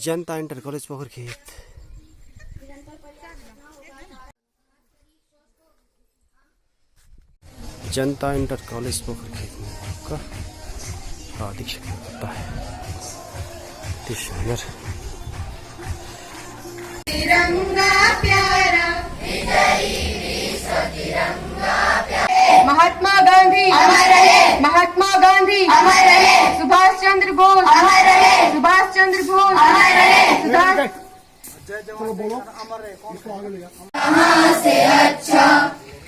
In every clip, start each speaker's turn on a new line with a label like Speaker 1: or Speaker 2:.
Speaker 1: जनता inter college पोखरखेत। जनता inter college पोखरखेत में आपका हार्दिक स्वागत होता है।
Speaker 2: तिरंगा प्यारा, महात्मा गांधी अमर रहे, महात्मा गांधी अमर रहे, सुभाष चंद्र बोस अमर रहे, सुभाष चंद्र बोस अमर रहे, यहाँ से अच्छा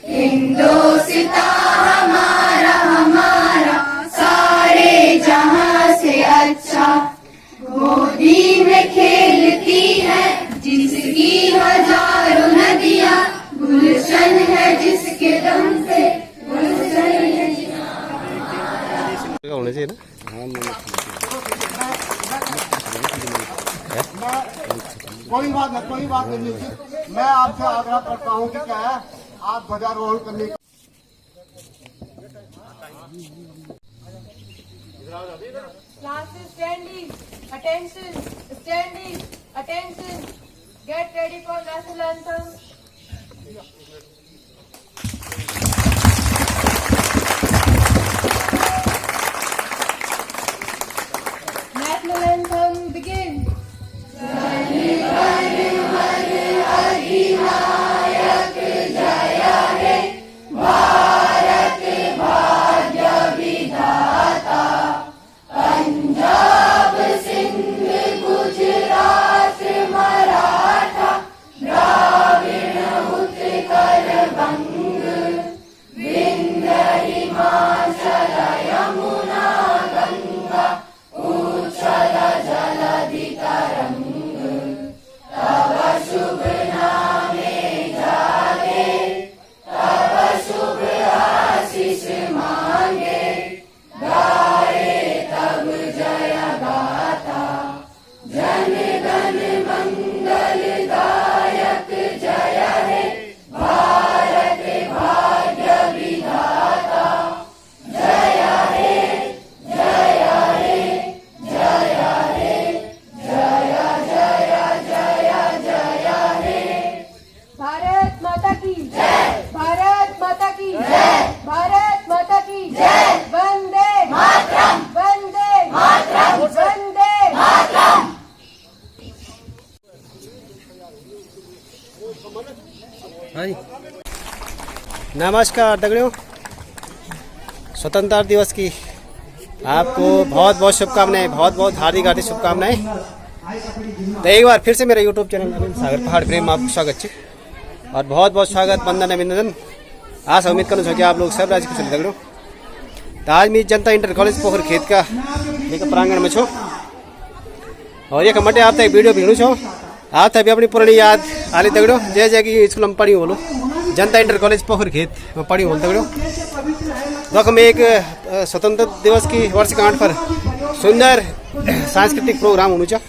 Speaker 2: हिंदुस्तान हमारा हमारा, सारे जहाँ से अच्छा गोदी में खेलती है जिसकी हजारों नदियाँ, गुलशन है जिसके दम से गुलशन है।
Speaker 1: होना चाहिए ना।
Speaker 3: कोई बात नहीं। मैं आपसे आग्रह करता हूँ कि क्या है, आप ध्वजारोहण करने
Speaker 2: Classes standing, attention, get ready for national anthem. National anthem begin. अधिनायक जय हे, भारत भाग्य विधाता, पंजाब सिंध गुजरात मराठा, द्राविड़ उत्कल बंग, विंध्य हिमाचल यमुना गंगा, उच्छल जलधि तरंग, तव शुभ नामे जागे, तव शुभ आशीष मांगे, गाए तब जय गाथा, जन गण मंगल दायक जय हे, भारत भाग्य विधाता, जय हे, जय हे, जय हे, जय जय जय जय हे। भारत माता की जय, भारत माता की जय, भारत माता की जय, वंदे मातरम, वंदे मातरम, वंदे मातरम।
Speaker 1: नमस्कार दगड़ियों, स्वतंत्रता दिवस की आपको बहुत बहुत शुभकामनाएं, बहुत बहुत हार्दिक हार्दिक शुभकामनाएं। तो एक बार फिर से मेरा यूट्यूब चैनल अनिल सागर पहाड़ प्रेम आपको स्वागत है और बहुत बहुत स्वागत, वंदन अभिनंदन। आज उम्मीद करूँ कि आप लोग सब राज्य कुशल दगड़ो। तो आज मैं जनता इंटर कॉलेज पोखरखेत का एक प्रांगण में छो और एक मटे आप तक वीडियो भीड़ू छो। आप तभी अपनी पुरानी याद आली दगड़ो, जैसे कि स्कूल में पढ़ी बोलो, जनता इंटर कॉलेज पोखरखेत में पढ़ी बोल दगड़ो। वक्त में एक स्वतंत्र दिवस की वर्षगांठ पर सुंदर सांस्कृतिक प्रोग्राम होना चाहिए।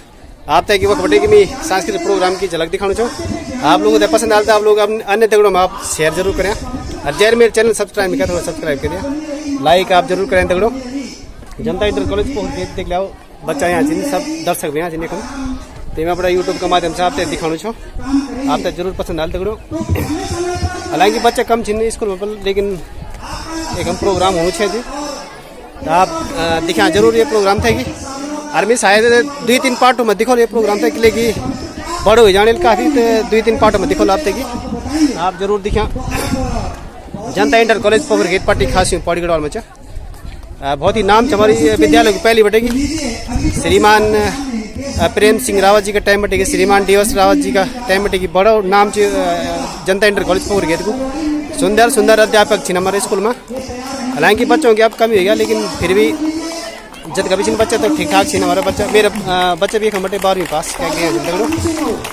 Speaker 1: आप तक वक्त बटे कि मैं सांस्कृतिक प्रोग्राम की झलक दिखाना चाहूँ। आप लोगों को पसंद आता, आप लोग अन्य दगड़ों में आप शेयर जरूर करें और जैसे मेरे चैनल सब्सक्राइब नहीं किया तो सब्सक्राइब करिए, लाइक आप जरूर करें दगड़ो। जनता इंटर कॉलेज पोखरखेत देख लो, बच्चा यहाँ जिन सब दर्शक भी यहाँ जिन्हें तो मैं अपना यूट्यूब के माध्यम से आप तक दिखाना चाहूँ। आप तक जरूर पसंद आल दगड़ो। हालांकि बच्चे कम छिन स्कूल में, लेकिन एक हम प्रोग्राम होना चाहिए जी। तो आप दिखा जरूर ये प्रोग्राम था कि और मैं शायद 2-3 पार्टों में दिखो ये प्रोग्राम था कि बड़ो हो जाने काफ़ी, तो 2-3 पार्टों में दिखो आप तक आप जरूर दिखा। जनता इंटर कॉलेज पोखरखेत पट्टी खासी पौड़ीगढ़ में बहुत ही नाम हमारी विद्यालय की पहली बटेगी श्रीमान प्रेम सिंह रावत जी का टाइम बटेगी, श्रीमान DS रावत जी का टाइम बटेगी। बड़ा नाम जनता इंटर कॉलेज पोखरखेत को सुंदर सुंदर अध्यापक थी हमारे स्कूल में। हालांकि बच्चों की अब कमी हो गया, लेकिन फिर भी जब कभी छिन बच्चे तो ठीक ठाक छीन हमारे बच्चा, मेरे बच्चे भी हम बटे 12वीं पास क्या गए हैं।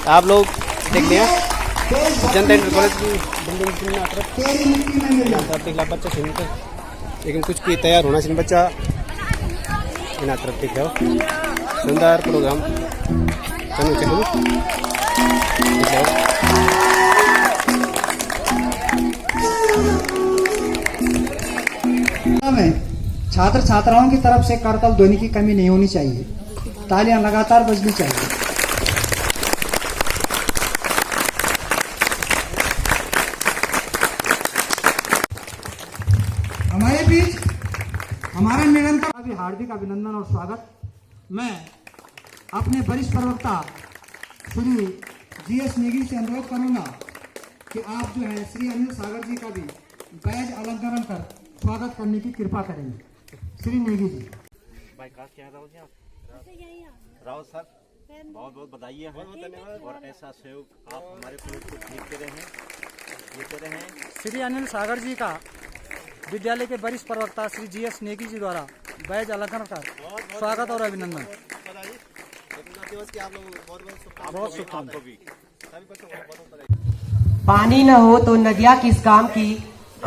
Speaker 1: आप लोग देख लिया जनता इंटर कॉलेज की बिल्डिंग देख बच्चा छीन, लेकिन कुछ भी तैयार होना चाहिए बच्चा इन तरफ देख लो। सुंदर प्रोग्राम चलो
Speaker 4: छात्र छात्राओं की तरफ से करतल ध्वनि की कमी नहीं होनी चाहिए। तालियां लगातार बजनी चाहिए। हमारे बीच हमारा निरंतर अभी हार्दिक अभिनंदन और स्वागत। मैं अपने वरिष्ठ प्रवक्ता श्री GS नेगी से अनुरोध करूंगा कि आप जो है श्री अनिल सागर जी का भी बैज अलंकरण कर स्वागत करने की कृपा करेंगे। श्री नेगी जी।
Speaker 5: राउत सर, बहुत बहुत बधाई है और ऐसा सहयोग आप हमारे प्रोजेक्ट को देते रहें।
Speaker 4: श्री अनिल सागर जी का विद्यालय के वरिष्ठ प्रवक्ता श्री GS नेगी जी द्वारा बैज अलंकरण कर स्वागत और अभिनंदन।
Speaker 1: दिवस की आप लोगों को
Speaker 4: बहुत शुभकामनाएं।
Speaker 6: पानी न हो तो नदियाँ किस काम की,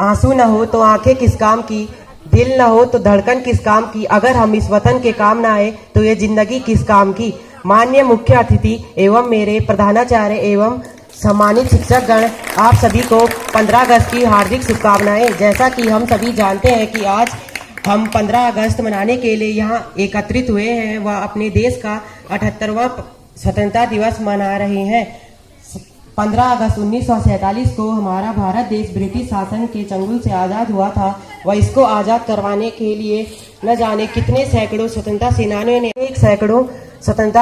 Speaker 6: आंसू न हो तो आंखें किस काम की, दिल न हो तो धड़कन किस काम की, अगर हम इस वतन के काम न आए तो ये जिंदगी किस काम की। माननीय मुख्य अतिथि एवं मेरे प्रधानाचार्य एवं सम्मानित शिक्षक गण, आप सभी को 15 अगस्त की हार्दिक शुभकामनाएं। जैसा कि हम सभी जानते हैं कि आज हम 15 अगस्त मनाने के लिए यहाँ एकत्रित हुए हैं व अपने देश का 78वां स्वतंत्रता दिवस मना रहे हैं। 15 अगस्त 1947 को हमारा भारत देश ब्रिटिश शासन के चंगुल से आज़ाद हुआ था व इसको आज़ाद करवाने के लिए न जाने कितने सैकड़ों स्वतंत्रता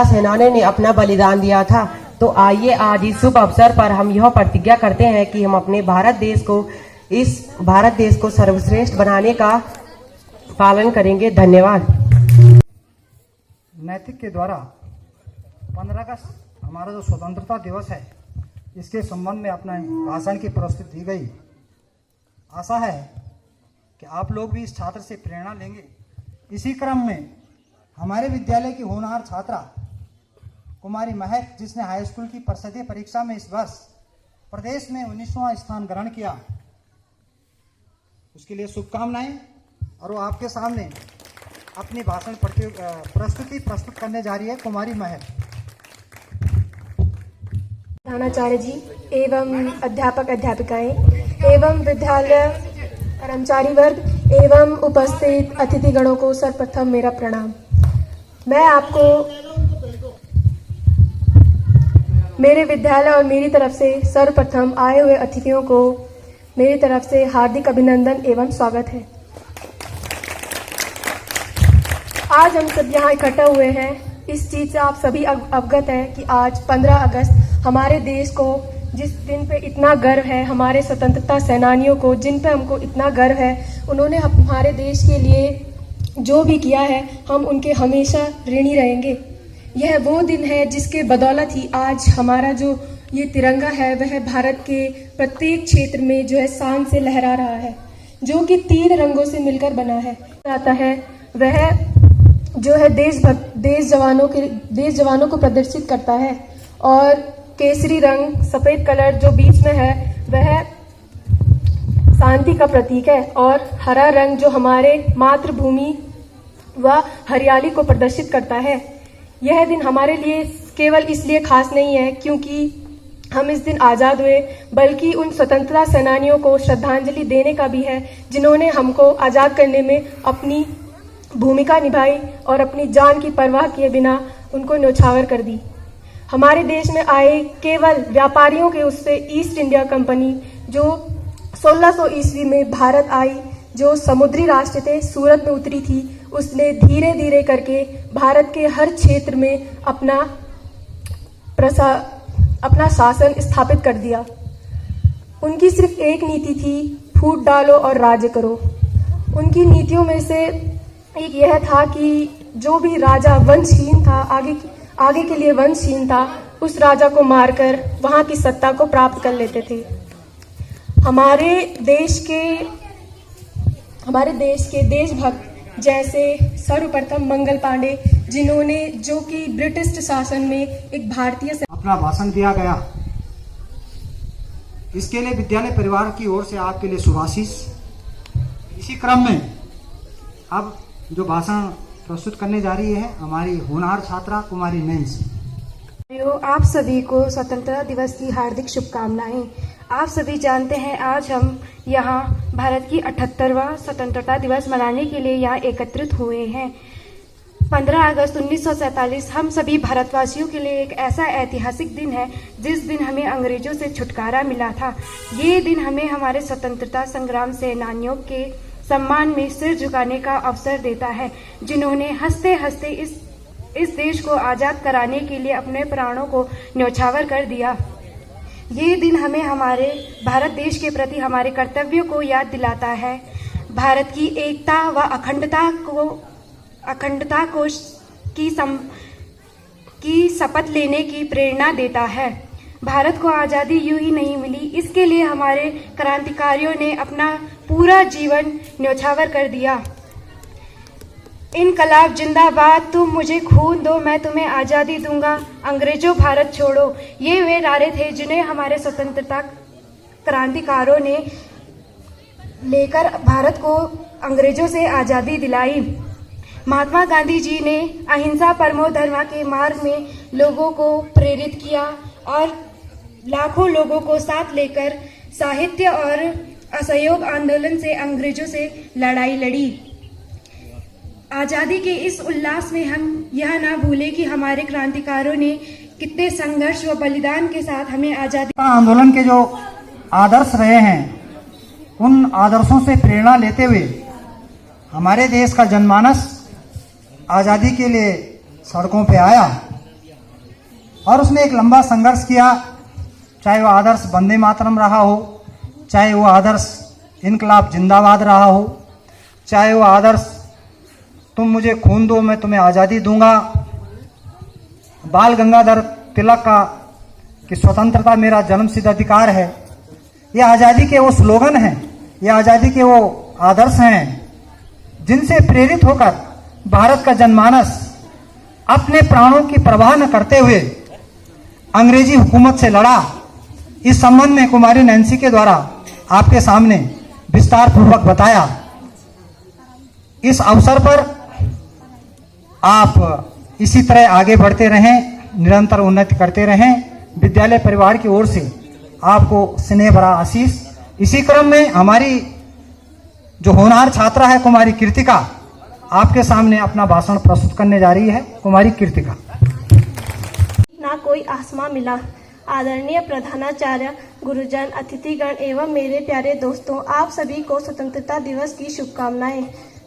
Speaker 6: सेनानियों ने अपना बलिदान दिया था। तो आइए आज इस शुभ अवसर पर हम यह प्रतिज्ञा करते हैं कि हम अपने भारत देश को सर्वश्रेष्ठ बनाने का पालन करेंगे। धन्यवाद।
Speaker 4: नैतिक के द्वारा 15 अगस्त हमारा जो स्वतंत्रता दिवस है इसके संबंध में अपना भाषण की प्रस्तुति दी गई। आशा है कि आप लोग भी इस छात्र से प्रेरणा लेंगे। इसी क्रम में हमारे विद्यालय की होनहार छात्रा कुमारी महक, जिसने हाई स्कूल की परिषदीय परीक्षा में इस वर्ष प्रदेश में 19वां स्थान ग्रहण किया, उसके लिए शुभकामनाएं। और वो आपके सामने अपनी भाषण प्रस्तुत करने जा रही है। कुमारी महक।
Speaker 7: प्रधानाचार्य जी एवं अध्यापक अध्यापिकाएं एवं विद्यालय कर्मचारी वर्ग एवं उपस्थित अतिथिगणों को सर्वप्रथम मेरा प्रणाम। मैं आपको मेरे विद्यालय और मेरी तरफ से सर्वप्रथम आए हुए अतिथियों को मेरी तरफ से हार्दिक अभिनंदन एवं स्वागत है। आज हम सब यहाँ इकट्ठा हुए हैं, इस चीज़ से आप सभी अवगत हैं कि आज 15 अगस्त हमारे देश को, जिस दिन पे इतना गर्व है, हमारे स्वतंत्रता सेनानियों को जिन पे हमको इतना गर्व है, उन्होंने हमारे देश के लिए जो भी किया है हम उनके हमेशा ऋणी रहेंगे। यह वो दिन है जिसके बदौलत ही आज हमारा जो ये तिरंगा है वह भारत के प्रत्येक क्षेत्र में जो है शान से लहरा रहा है, जो कि 3 रंगों से मिलकर बना है। आता है वह जो है देश जवानों को प्रदर्शित करता है, और केसरी रंग सफेद कलर जो बीच में है वह शांति का प्रतीक है, और हरा रंग जो हमारे मातृभूमि व हरियाली को प्रदर्शित करता है। यह दिन हमारे लिए केवल इसलिए खास नहीं है क्योंकि हम इस दिन आज़ाद हुए, बल्कि उन स्वतंत्रता सेनानियों को श्रद्धांजलि देने का भी है जिन्होंने हमको आज़ाद करने में अपनी भूमिका निभाई और अपनी जान की परवाह किए बिना उनको न्यौछावर कर दी। हमारे देश में आए केवल व्यापारियों के उससे ईस्ट इंडिया कंपनी जो 1600 ईस्वी में भारत आई, जो समुद्री राष्ट्र थे, सूरत में उतरी थी, उसने धीरे धीरे करके भारत के हर क्षेत्र में अपना शासन स्थापित कर दिया। उनकी सिर्फ एक नीति थी, फूट डालो और राज्य करो। उनकी नीतियों में से एक यह था कि जो भी राजा वंशहीन था, आगे के लिए वंशहीन था, उस राजा को मारकर वहां की सत्ता को प्राप्त कर लेते थे। हमारे देश के देशभक्त जैसे सर्वप्रथम मंगल पांडे, जिन्होंने जो कि ब्रिटिश शासन में एक भारतीय
Speaker 4: अपना भाषण दिया गया, इसके लिए विद्यालय परिवार की ओर से आपके लिए शुभाशीष। इसी क्रम में अब जो भाषण प्रस्तुत करने जा रही है हमारी होनहार छात्रा कुमारी नैन्सी।
Speaker 7: आप सभी को स्वतंत्रता दिवस की हार्दिक शुभकामनाएं। आप सभी जानते हैं आज हम यहाँ भारत की 78वां स्वतंत्रता दिवस मनाने के लिए यहाँ एकत्रित हुए हैं। 15 अगस्त 1947 हम सभी भारतवासियों के लिए एक ऐसा ऐतिहासिक दिन है जिस दिन हमें अंग्रेजों से छुटकारा मिला था। ये दिन हमें हमारे स्वतंत्रता संग्राम सेनानियों के सम्मान में सिर झुकाने का अवसर देता है, जिन्होंने हंसते हंसते इस देश को आजाद कराने के लिए अपने प्राणों को न्यौछावर कर दिया। ये दिन हमें हमारे भारत देश के प्रति हमारे कर्तव्यों को याद दिलाता है। भारत की एकता व अखंडता की शपथ लेने की प्रेरणा देता है। भारत को आज़ादी यूं ही नहीं मिली, इसके लिए हमारे क्रांतिकारियों ने अपना पूरा जीवन न्यौछावर कर दिया। इनकलाब जिंदाबाद, तुम मुझे खून दो मैं तुम्हें आज़ादी दूंगा, अंग्रेजों भारत छोड़ो, ये वे नारे थे जिन्हें हमारे स्वतंत्रता क्रांतिकारों ने लेकर भारत को अंग्रेजों से आज़ादी दिलाई। महात्मा गांधी जी ने अहिंसा परमो धर्म के मार्ग में लोगों को प्रेरित किया और लाखों लोगों को साथ लेकर साहित्य और असहयोग आंदोलन से अंग्रेजों से लड़ाई लड़ी। आज़ादी के इस उल्लास में हम यह ना भूलें कि हमारे क्रांतिकारों ने कितने संघर्ष व बलिदान के साथ हमें आज़ादी।
Speaker 4: आंदोलन के जो आदर्श रहे हैं, उन आदर्शों से प्रेरणा लेते हुए हमारे देश का जनमानस आज़ादी के लिए सड़कों पे आया और उसने एक लंबा संघर्ष किया। चाहे वो आदर्श वंदे मातरम रहा हो, चाहे वो आदर्श इनकलाब जिंदाबाद रहा हो, चाहे वो आदर्श तुम मुझे खून दो मैं तुम्हें आज़ादी दूंगा, बाल गंगाधर तिलक का कि स्वतंत्रता मेरा जन्मसिद्ध अधिकार है, ये आज़ादी के वो स्लोगन हैं, ये आज़ादी के वो आदर्श हैं जिनसे प्रेरित होकर भारत का जनमानस अपने प्राणों की परवाह न करते हुए अंग्रेजी हुकूमत से लड़ा। इस संबंध में कुमारी नैन्सी के द्वारा आपके सामने विस्तार पूर्वक बताया। इस अवसर पर आप इसी तरह आगे बढ़ते रहें, निरंतर उन्नति करते रहें। विद्यालय परिवार की ओर से आपको स्नेह भरा आशीष। इसी क्रम में हमारी जो होनहार छात्रा है कुमारी कृतिका, आपके सामने अपना भाषण प्रस्तुत करने जा रही है। कुमारी कृतिका।
Speaker 8: ना कोई आसमां मिला। आदरणीय प्रधानाचार्य, गुरुजन, अतिथिगण एवं मेरे प्यारे दोस्तों, आप सभी को स्वतंत्रता दिवस की शुभकामनाएं।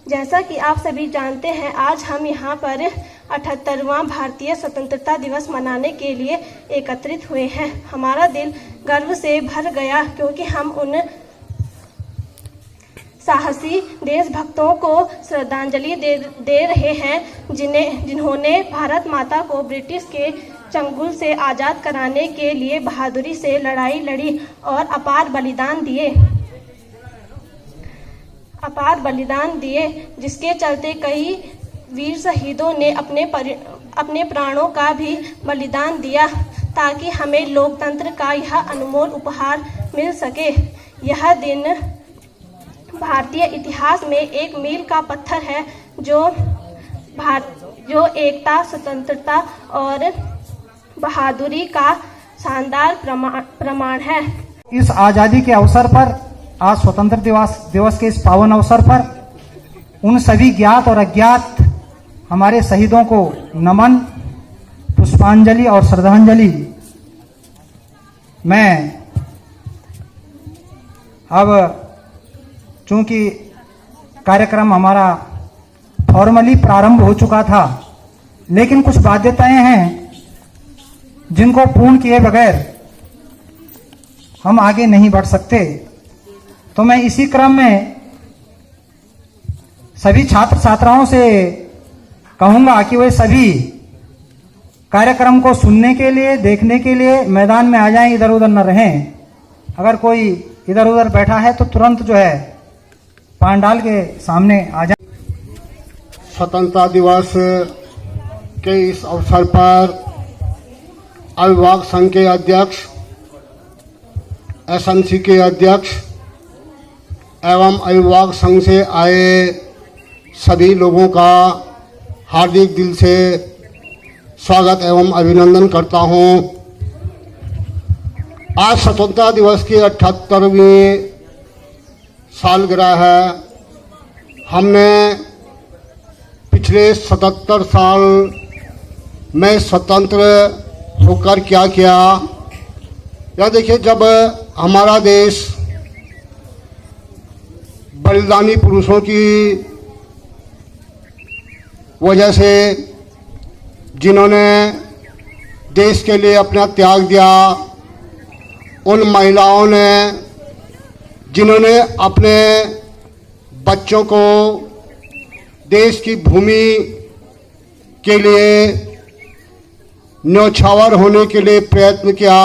Speaker 8: जैसा कि आप सभी जानते हैं, आज हम यहाँ पर 78वां भारतीय स्वतंत्रता दिवस मनाने के लिए एकत्रित हुए हैं। हमारा दिल गर्व से भर गया क्योंकि हम उन साहसी देशभक्तों को श्रद्धांजलि दे रहे हैं जिन्होंने भारत माता को ब्रिटिश के चंगुल से आज़ाद कराने के लिए बहादुरी से लड़ाई लड़ी और अपार बलिदान दिए, जिसके चलते कई वीर शहीदों ने अपने प्राणों का भी बलिदान दिया ताकि हमें लोकतंत्र का यह अनमोल उपहार मिल सके। यह दिन भारतीय इतिहास में एक मील का पत्थर है जो एकता, स्वतंत्रता और बहादुरी का शानदार प्रमाण है।
Speaker 4: इस आज़ादी के अवसर पर, आज स्वतंत्र दिवस के इस पावन अवसर पर उन सभी ज्ञात और अज्ञात हमारे शहीदों को नमन, पुष्पांजलि और श्रद्धांजलि। मैं अब चूंकि कार्यक्रम हमारा फॉर्मली प्रारंभ हो चुका था, लेकिन कुछ बाध्यताएं हैं जिनको पूर्ण किए बगैर हम आगे नहीं बढ़ सकते। तो मैं इसी क्रम में सभी छात्र छात्राओं से कहूंगा कि वे सभी कार्यक्रम को सुनने के लिए, देखने के लिए मैदान में आ जाएं, इधर उधर न रहें। अगर कोई इधर उधर बैठा है तो तुरंत जो है पांडाल के सामने आ जाए।
Speaker 3: स्वतंत्रता दिवस के इस अवसर पर अभिभावक संघ के अध्यक्ष, एसएमसी के अध्यक्ष एवं अभिभावक संघ से आए सभी लोगों का हार्दिक दिल से स्वागत एवं अभिनंदन करता हूं। आज स्वतंत्रता दिवस की 78वीं सालगिरह है। हमने पिछले 77 साल में स्वतंत्र होकर क्या किया। या देखिए, जब हमारा देश बलिदानी पुरुषों की वजह से, जिन्होंने देश के लिए अपना त्याग दिया, उन महिलाओं ने जिन्होंने अपने बच्चों को देश की भूमि के लिए न्यौछावर होने के लिए प्रयत्न किया,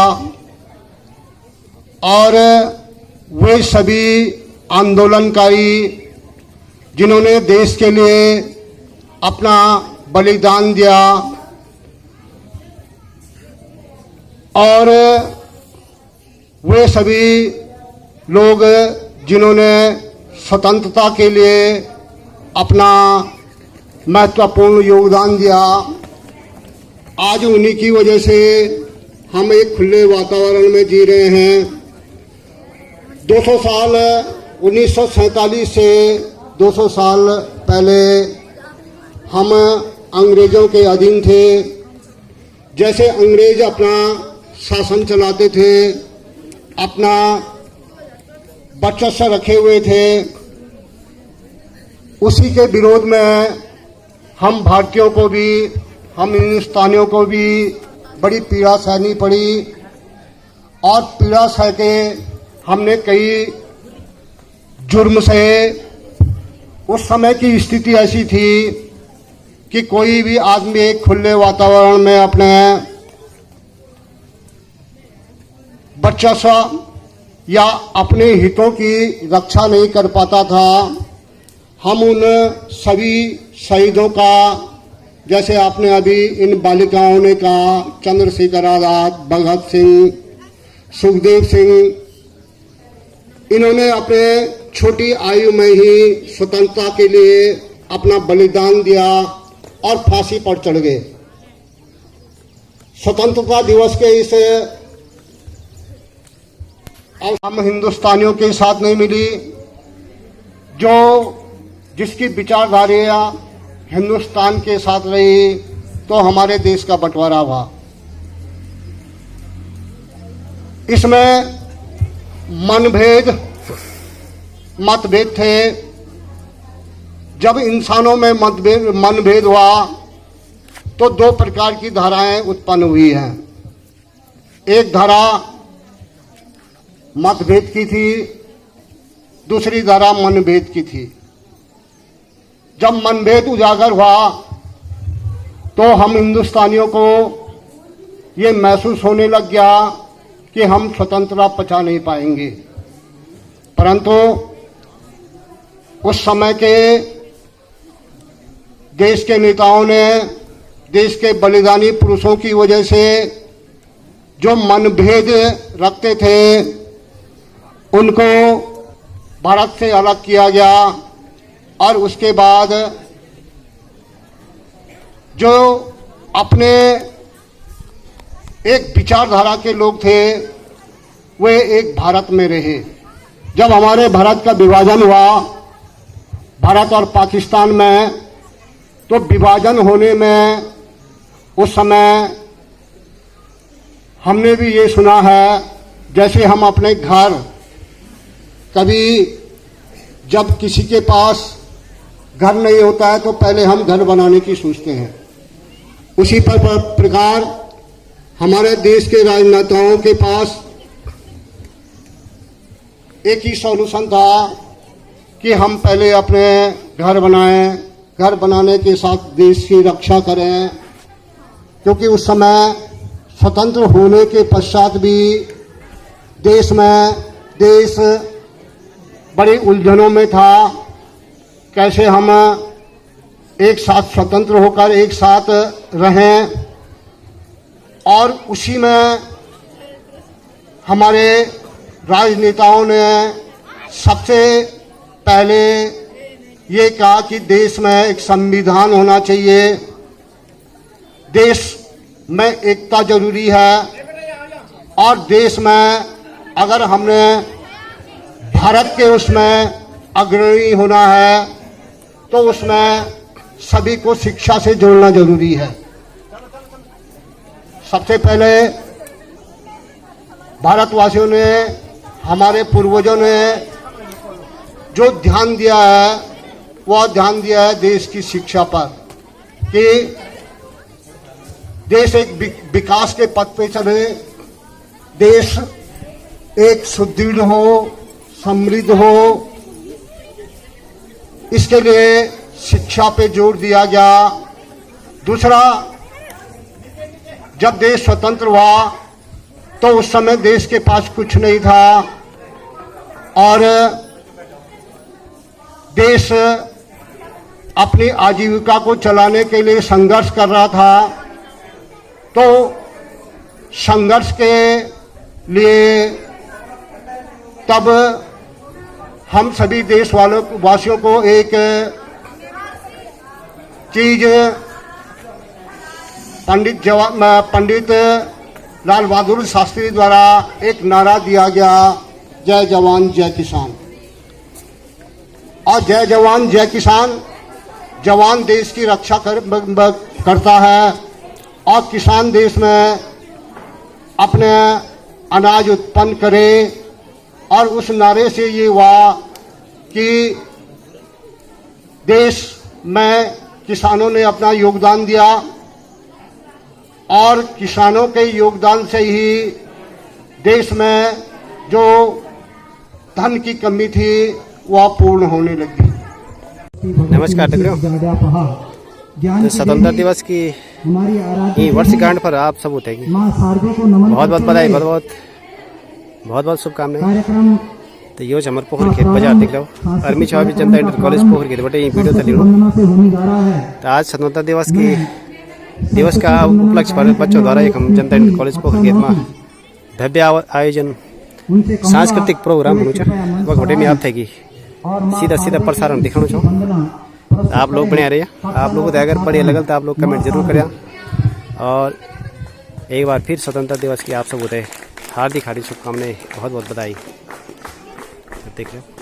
Speaker 3: और वे सभी आंदोलनकारी जिन्होंने देश के लिए अपना बलिदान दिया, और वे सभी लोग जिन्होंने स्वतंत्रता के लिए अपना महत्वपूर्ण योगदान दिया, आज उन्हीं की वजह से हम एक खुले वातावरण में जी रहे हैं। 200 साल 1947 से 200 साल पहले हम अंग्रेज़ों के अधीन थे। जैसे अंग्रेज अपना शासन चलाते थे, अपना वर्चस्व रखे हुए थे, उसी के विरोध में हम भारतीयों को भी, हम हिंदुस्तानियों को भी बड़ी पीड़ा सहनी पड़ी, और पीड़ा सह के हमने कई जुर्म सहे। उस समय की स्थिति ऐसी थी कि कोई भी आदमी एक खुले वातावरण में अपने वर्चस्व या अपने हितों की रक्षा नहीं कर पाता था। हम उन सभी शहीदों का, जैसे आपने अभी इन बालिकाओं ने कहा, चंद्रशेखर आजाद, भगत सिंह, सुखदेव सिंह, इन्होंने अपने छोटी आयु में ही स्वतंत्रता के लिए अपना बलिदान दिया और फांसी पर चढ़ गए। स्वतंत्रता दिवस के इस हम हिंदुस्तानियों के साथ नहीं मिली, जो जिसकी विचारधारा हिंदुस्तान के साथ रही, तो हमारे देश का बंटवारा हुआ। इसमें मतभेद थे। जब इंसानों में मनभेद हुआ तो दो प्रकार की धाराएं उत्पन्न हुई हैं। एक धारा मतभेद की थी, दूसरी धारा मनभेद की थी। जब मनभेद उजागर हुआ तो हम हिंदुस्तानियों को ये महसूस होने लग गया कि हम स्वतंत्रता पचा नहीं पाएंगे। परंतु उस समय के देश के नेताओं ने, देश के बलिदानी पुरुषों की वजह से जो मनभेद रखते थे, उनको भारत से अलग किया गया, और उसके बाद जो अपने एक विचारधारा के लोग थे, वे एक भारत में रहे। जब हमारे भारत का विभाजन हुआ, भारत और पाकिस्तान में, तो विभाजन होने में उस समय हमने भी ये सुना है, जैसे हम अपने घर, कभी जब किसी के पास घर नहीं होता है तो पहले हम घर बनाने की सोचते हैं। उसी प्रकार हमारे देश के राजनेताओं के पास एक ही सॉल्यूशन था कि हम पहले अपने घर बनाएं, घर बनाने के साथ देश की रक्षा करें, क्योंकि उस समय स्वतंत्र होने के पश्चात भी देश बड़ी उलझनों में था। कैसे हम एक साथ स्वतंत्र होकर एक साथ रहें, और उसी में हमारे राजनेताओं ने सबसे पहले ये कहा कि देश में एक संविधान होना चाहिए, देश में एकता जरूरी है, और देश में अगर हमने भारत के उसमें अग्रणी होना है तो उसमें सभी को शिक्षा से जोड़ना जरूरी है। सबसे पहले भारतवासियों ने, हमारे पूर्वजों ने जो ध्यान दिया है वह ध्यान दिया है देश की शिक्षा पर, कि देश एक विकास के पथ पे चले, देश एक सुदृढ़ हो, समृद्ध हो। इसके लिए शिक्षा पे जोर दिया गया। दूसरा, जब देश स्वतंत्र हुआ तो उस समय देश के पास कुछ नहीं था और देश अपनी आजीविका को चलाने के लिए संघर्ष कर रहा था। तो संघर्ष के लिए तब हम सभी वासियों को एक चीज पंडित लाल बहादुर शास्त्री द्वारा एक नारा दिया गया, जय जवान जय किसान। और जय जवान जय किसान, जवान देश की रक्षा करता है और किसान देश में अपने अनाज उत्पन्न करे। और उस नारे से ये हुआ कि देश में किसानों ने अपना योगदान दिया और किसानों के योगदान से ही देश में जो धन की कमी थी वह पूर्ण होने लगी।
Speaker 1: नमस्कार स्वतंत्रता दिवस की वर्षगांठ पर आप सब उठेगी बहुत बहुत बधाई, बहुत बहुत शुभकामनाएं। तो यो हमारे पोखर खेत बाजार दिख रहा आर्मी छावी जनता इंटर कॉलेज पोखर खेत बटे वीडियो चली। तो आज स्वतंत्रता दिवस का उपलक्ष्य पर बच्चों द्वारा एक हम जनता इंटर कॉलेज पोखर खेत में भव्य आयोजन सांस्कृतिक प्रोग्राम होना घोटे में आप थे सीधा प्रसारण दिखाना चाहूँ। आप लोग बढ़िया रहिए। आप लोगों को अगर बढ़िया लगल तो आप लोग कमेंट जरूर करें। और एक बार फिर स्वतंत्रता दिवस की आप सब होते हार्दिक शुभकामनाएं, बहुत बहुत बधाई। देख रहे हो।